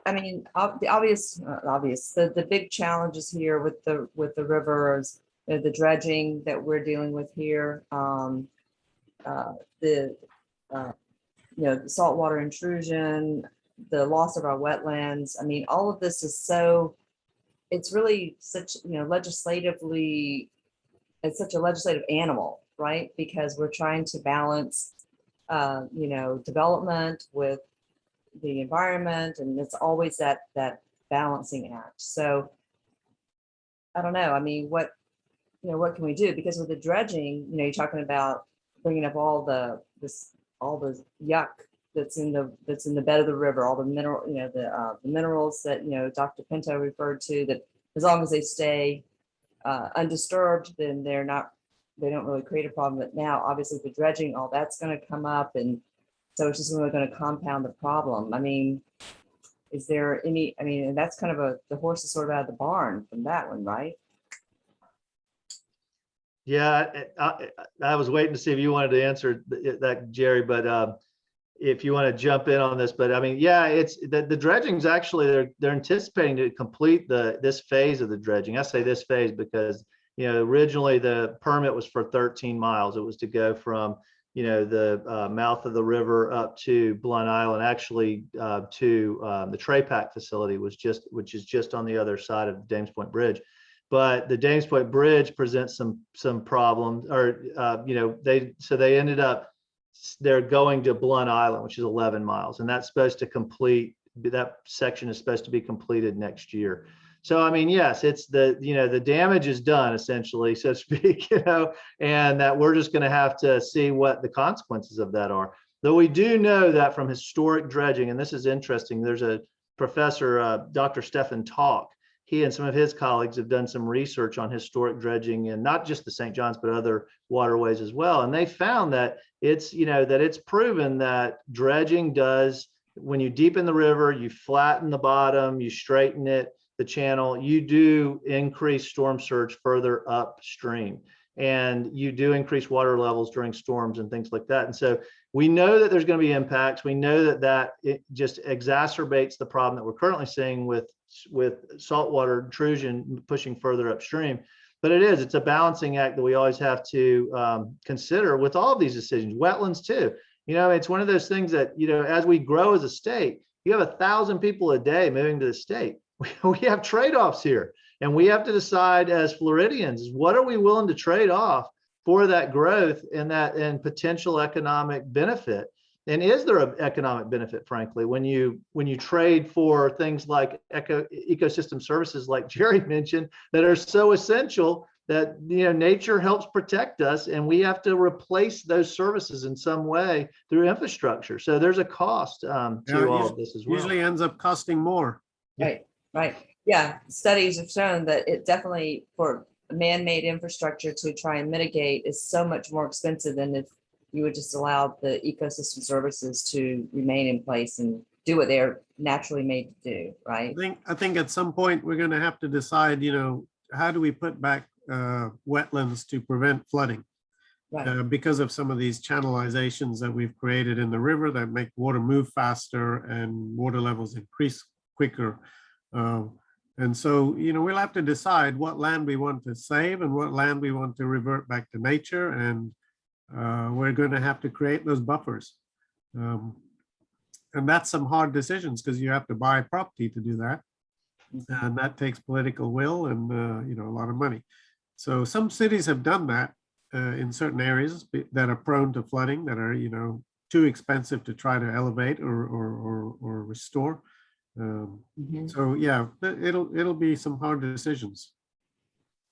big challenges here with the rivers, the dredging that we're dealing with here, the saltwater intrusion, the loss of our wetlands. I mean, all of this is it's really such, legislatively, it's such a legislative animal, right? Because we're trying to balance, development with the environment, and it's always that balancing act. So I don't know. I mean, what can we do? Because with the dredging, you're talking about bringing up all the yuck that's in the bed of the river, all the the minerals that Dr. Pinto referred to, that as long as they stay undisturbed, then they don't really create a problem. But now, obviously, the dredging, all that's going to come up, and so it's just really going to compound the problem. I mean, is there any? I mean, and that's kind of the horse is sort of out of the barn from that one, right? Yeah, I was waiting to see if you wanted to answer that, Gerry, but if you want to jump in on this. But I mean, yeah, it's the dredging's actually, they're anticipating to complete this phase of the dredging. I say this phase because originally the permit was for 13 miles. It was to go from the mouth of the river up to Blunt Island, actually to the Tray Pack facility, which is just on the other side of the Dames Point Bridge. But the Dames Point Bridge presents some problems, or they ended up, they're going to Blunt Island, which is 11 miles, and that's supposed to complete, that section is supposed to be completed next year. So I mean, yes, it's the damage is done essentially, so to speak, and that we're just going to have to see what the consequences of that are. Though we do know that from historic dredging, and this is interesting, there's a professor, Dr. Stephen Talk. He and some of his colleagues have done some research on historic dredging, and not just the St. John's, but other waterways as well. And they found that it's proven that dredging does, when you deepen the river, you flatten the bottom, you straighten it, the channel, you do increase storm surge further upstream, and you do increase water levels during storms and things like that. And so we know that there's going to be impacts. We know that it just exacerbates the problem that we're currently seeing with saltwater intrusion pushing further upstream. But it's a balancing act that we always have to consider with all of these decisions. Wetlands too. It's one of those things that, as we grow as a state, you have 1,000 people a day moving to the state. We have trade-offs here, and we have to decide as Floridians, what are we willing to trade off for that growth and potential economic benefit? And is there an economic benefit, frankly, when you trade for things like ecosystem services, like Gerry mentioned, that are so essential that, you know, nature helps protect us, and we have to replace those services in some way through infrastructure. So there's a cost to all of this as well. Usually ends up costing more. Right, right. Yeah, studies have shown that it definitely, for man-made infrastructure to try and mitigate, is so much more expensive than if you would just allow the ecosystem services to remain in place and do what they're naturally made to do, right? I think at some point we're going to have to decide, you know, how do we put back wetlands to prevent flooding? Right. Because of some of these channelizations that we've created in the river that make water move faster and water levels increase quicker. And so, you know, we'll have to decide what land we want to save and what land we want to revert back to nature. And we're going to have to create those buffers. And that's some hard decisions because you have to buy property to do that. And that takes political will and, you know, a lot of money. So some cities have done that in certain areas that are prone to flooding, that are, you know, too expensive to try to elevate or restore. So yeah, it'll be some hard decisions.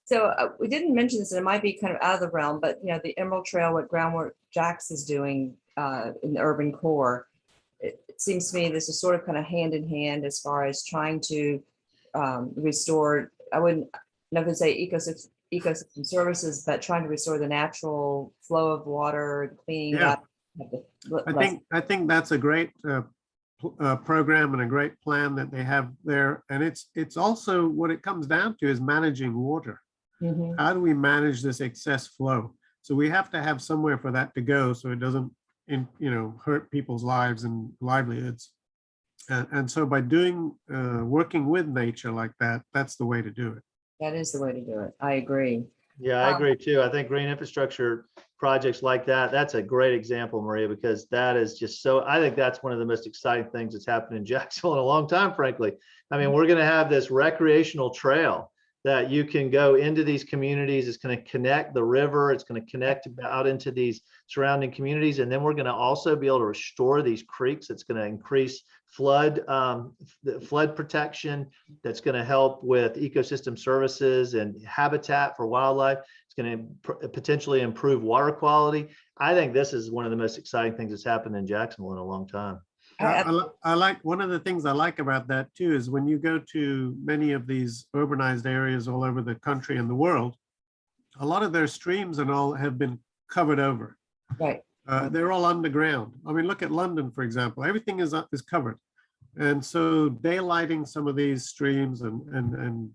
So we didn't mention this, and it might be kind of out of the realm, but you know, the Emerald Trail, what Groundwork Jax is doing in the urban core, it seems to me this is sort of kind of hand in hand as far as trying to restore, I wouldn't know if I'd say ecosystem services, but trying to restore the natural flow of water, cleaning up. I think that's a great program and a great plan that they have there. And it's also what it comes down to is managing water. How do we manage this excess flow? So we have to have somewhere for that to go so it doesn't, you know, hurt people's lives and livelihoods. And so by working with nature like that, that's the way to do it. That is the way to do it. I agree. Yeah, I agree too. I think green infrastructure projects like that, that's a great example, Maria, because that is just so, I think that's one of the most exciting things that's happened in Jacksonville in a long time, frankly. I mean, we're going to have this recreational trail that you can go into these communities. It's going to connect the river. It's going to connect out into these surrounding communities. And then we're going to also be able to restore these creeks. It's going to increase flood protection. That's going to help with ecosystem services and habitat for wildlife. It's going to potentially improve water quality. I think this is one of the most exciting things that's happened in Jacksonville in a long time. I like, one of the things I like about that too is when you go to many of these urbanized areas all over the country and the world, a lot of their streams and all have been covered over. Right. They're all underground. I mean, look at London, for example. Everything is covered. And so daylighting some of these streams and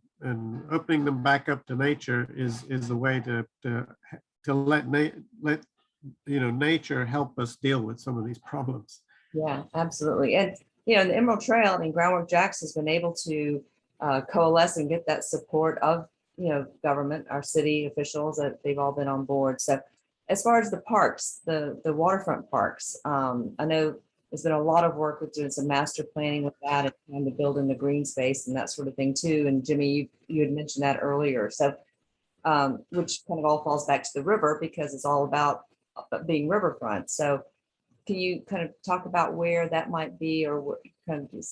opening them back up to nature is the way to let you know, nature help us deal with some of these problems. Yeah, absolutely. And, you know, the Emerald Trail, I mean, Groundwork Jax has been able to coalesce and get that support of, you know, government, our city officials, that they've all been on board. So as far as the parks, the waterfront parks, I know there's been a lot of work with doing some master planning with that and trying to build in the green space and that sort of thing too. And Jimmy, you had mentioned that earlier. So, which kind of all falls back to the river because it's all about being riverfront. So can you kind of talk about where that might be or what kind of the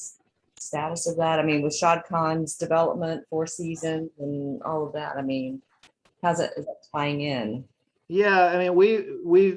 status of that? I mean, with Shad Khan's development, Four Seasons and all of that, I mean, is that tying in? Yeah, I mean, we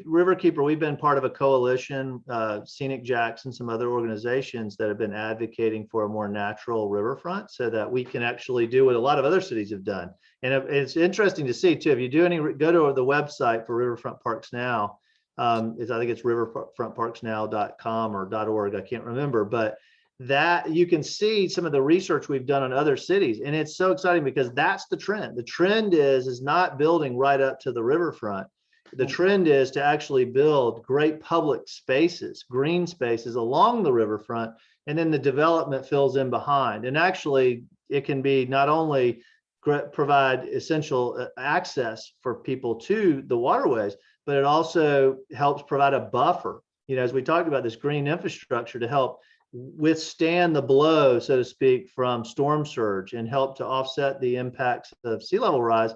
Riverkeeper, we've been part of a coalition, Scenic Jacks and some other organizations that have been advocating for a more natural riverfront so that we can actually do what a lot of other cities have done. And it's interesting to see too, if you do go to the website for Riverfront Parks Now, I think it's riverfrontparksnow.com or .org, I can't remember, but that you can see some of the research we've done on other cities. And it's so exciting because that's the trend. The trend is not building right up to the riverfront. The trend is to actually build great public spaces, green spaces along the riverfront, and then the development fills in behind. And actually, it can be not only provide essential access for people to the waterways, but it also helps provide a buffer, you know, as we talked about, this green infrastructure to help withstand the blow, so to speak, from storm surge and help to offset the impacts of sea level rise.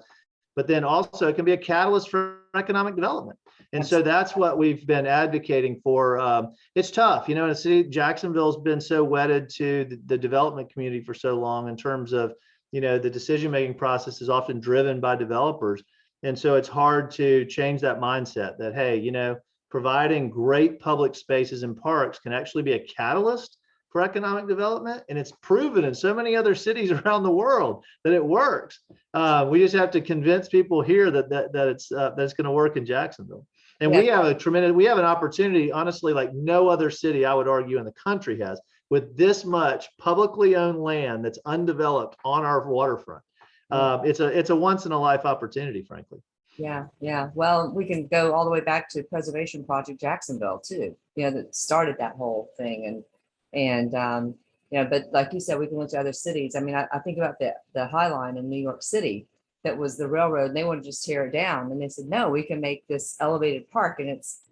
But then also it can be a catalyst for economic development. And so that's what we've been advocating for. It's tough, you know, in a city, Jacksonville's been so wedded to the development community for so long in terms of the decision-making process is often driven by developers. And so it's hard to change that mindset that, hey, providing great public spaces and parks can actually be a catalyst for economic development. And it's proven in so many other cities around the world that it works. We just have to convince people here that it's going to work in Jacksonville. And Yeah. we have an opportunity, honestly, like no other city, I would argue, in the country has, with this much publicly owned land that's undeveloped on our waterfront. It's a once in a life opportunity, frankly. Yeah. Well, we can go all the way back to Preservation Project Jacksonville too, that started that whole thing. But like you said, we can look to other cities. I mean, I think about the High Line in New York City. That was the railroad, and they wanted to just tear it down. And they said, no, we can make this elevated park, and it's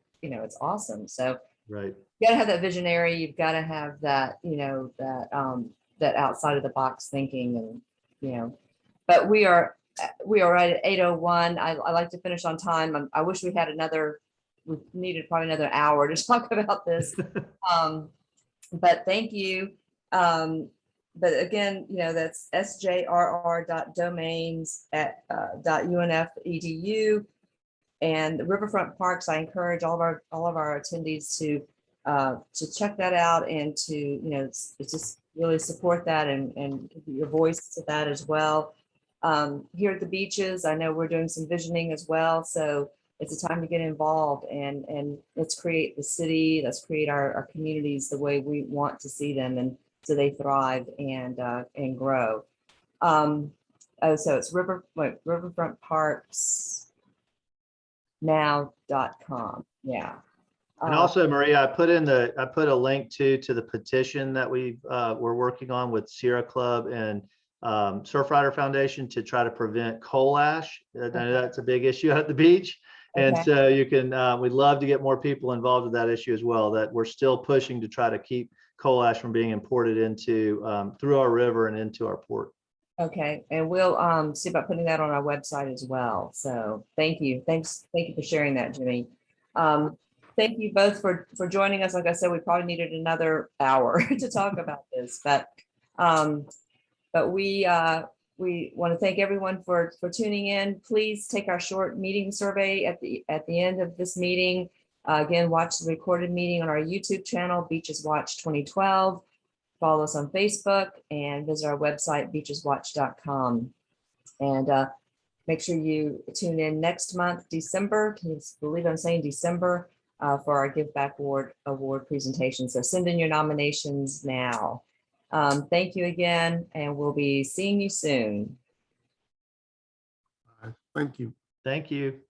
awesome. So right. You gotta have that visionary. You've got to have that, that outside of the box thinking, and but we are right at 8:01. I like to finish on time. I wish we needed probably another hour to talk about this. But thank you. But again, that's sjrr.domains@.unf.edu, and the Riverfront Parks. I encourage all of our attendees to check that out and to just really support that and give your voice to that as well. Here at the beaches, I know we're doing some visioning as well, so it's a time to get involved and let's create the city. Let's create our communities the way we want to see them, and so they thrive and grow. So it's Riverfront Parks now.com. Yeah. And also, Maria, I put a link to the petition that we're working on with Sierra Club and Surfrider Foundation to try to prevent coal ash. I know that's a big issue at the beach. And so you can, we'd love to get more people involved with that issue as well, that we're still pushing to try to keep coal ash from being imported into through our river and into our port. Okay, and we'll see about putting that on our website as well. So thank you. Thank you for sharing that, Jimmy. Thank you both for joining us. Like I said, we probably needed another hour to talk about this, but we want to thank everyone for tuning in. Please take our short meeting survey at the end of this meeting. Again, watch the recorded meeting on our YouTube channel, Beaches Watch 2012. Follow us on Facebook and visit our website, beacheswatch.com. And make sure you tune in next month, December. Can you believe I'm saying December? For our Give Back Award presentation. So send in your nominations now. Thank you again, and we'll be seeing you soon. Thank you. Thank you.